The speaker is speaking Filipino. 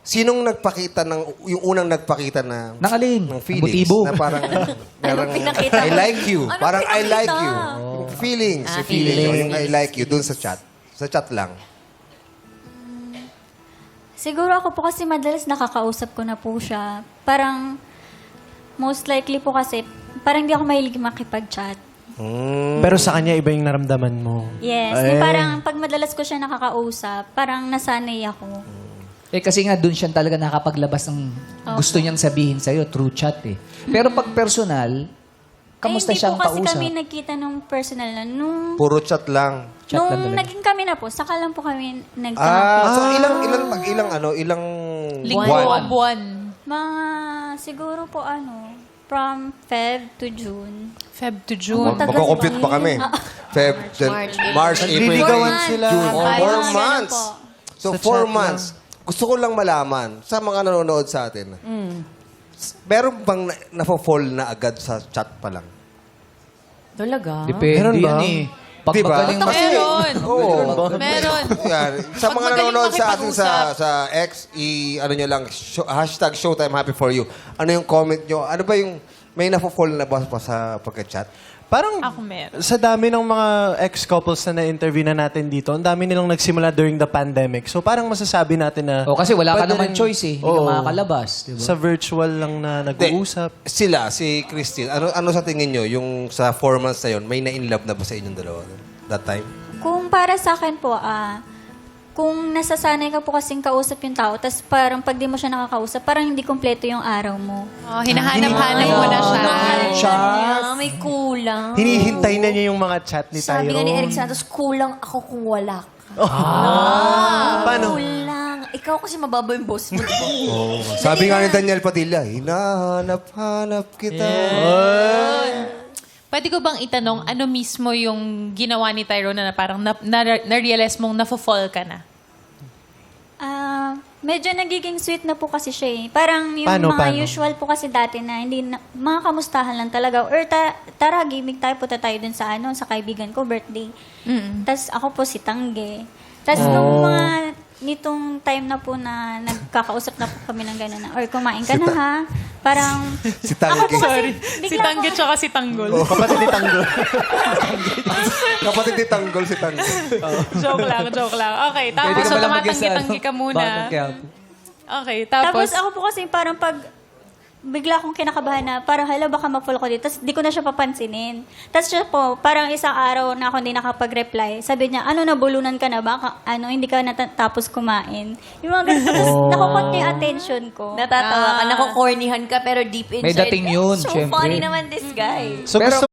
Sinong nagpakita yung unang nagpakita na Ng alin? ng Ng feelings motibo. na parang pinakita I mo? like you. Anong Parang I like pinakita? you. Yung feelings. Yung feelings. feelings. Yung I like you dun sa chat. Sa chat lang. Siguro ako po kasi madalas nakakausap ko na po siya. Parang, most likely po kasi, parang hindi ako mahilig makipag-chat. Pero sa kanya, iba yung naramdaman mo. Yes. Yung parang, pag madalas ko siya nakakausap, parang nasanay ako. Eh kasi nga doon siya talaga nakapaglabas ng gusto niyang sabihin sa'yo through chat eh. Pero pag personal, kamusta siyang Hindi po kasi kausap? kami nagkita nung personal na. Nung Puro chat lang. Chat lang nung talaga. naging kami na po, saka lang po kami So nagkakita. ilang Buwan. Mga, siguro po from Feb to June. Feb to June. Tagal Magko-compute pa kami. Feb, March, April, Nagliligawan May, sila. June. Ay, 4 ganun months. po. So, Sa 4 chat months. Gusto ko lang malaman sa mga nanonood sa atin. Meron bang na-fall na agad sa chat pa lang? Talaga? Depende Meron ba? yan eh. Pag Diba? magaling Ito meron. Oo. Meron. Yan. Sa Pag mga magaling nanonood sa atin makipag-usap. sa X, ano nyo lang, hashtag Showtime Happy For You. Ano yung comment nyo? Ano ba yung, may na-fall na ba pa sa pagka-chat? Parang Ako meron. sa dami ng mga ex-couples na na-interview na natin dito, ang dami nilang nagsimula during the pandemic. So parang masasabi natin na... O kasi wala ka pwede naman rin- choice eh. Hindi Oo. ka makakalabas. Diba? Sa virtual lang na nag-uusap. Sila, si Christine, ano sa tingin nyo, yung sa 4 months na yun, may na-inlove na ba sa inyong dalawa? That time? Kung para sa akin po, kung nasasanay ka po kasing kausap yung tao, tapos parang pag di mo siya nakakausap, parang hindi kompleto yung araw mo. Oh, hinahanap-hanap mo na siya. May kulang. Hinihintay na niya yung mga chat ni Sabi nga ni Tyrone. Eric Santos, kulang ako kung wala ka. Paano? Kulang. Ikaw kasi mababa yung boss mo. Sabi nga ni Daniel Padilla, hinahanap-hanap kita. Pwede ko bang itanong, ano mismo yung ginawa ni Tyrone na parang na-realize mong na-fall ka na? Medyo nagiging sweet na po kasi siya eh. Parang yung Paano? usual po kasi dati na hindi na, mga kamustahan lang talaga. Or tara, gimmick tayo, punta tayo dun sa sa kaibigan ko, birthday. Tapos ako po si Tangge. Tapos nung mga nitong time na po na nagkakausap na po kami ng gano'n na, or kumain ka na ha, parang... Si Tangge. Sorry. Si Tangge tsaka si Tanggol. Kapatid ni Tanggol. Kapatid ni Tanggol si Tangge. Joke lang. Okay, tapos Pwede ka so ba lang mag-guess tumatanggi-tanggi ka muna. Batang Quiapo. Okay, Tapos tapos ako po kasi parang pag bigla akong kinakabahan na parang hala baka ma-fall ko dito. Tapos di ko na siya papansinin. Tapos siya po, parang isang araw na ako hindi nakapag-reply. Sabi niya, nabulunan ka na ba? Hindi ka natapos kumain. Yung mga ganun. Tapos nakukot niya yung attention ko. Natatawa ka, nakukornihan ka, pero deep inside, May dating yun, so syempre. funny naman this guy. So Pero gusto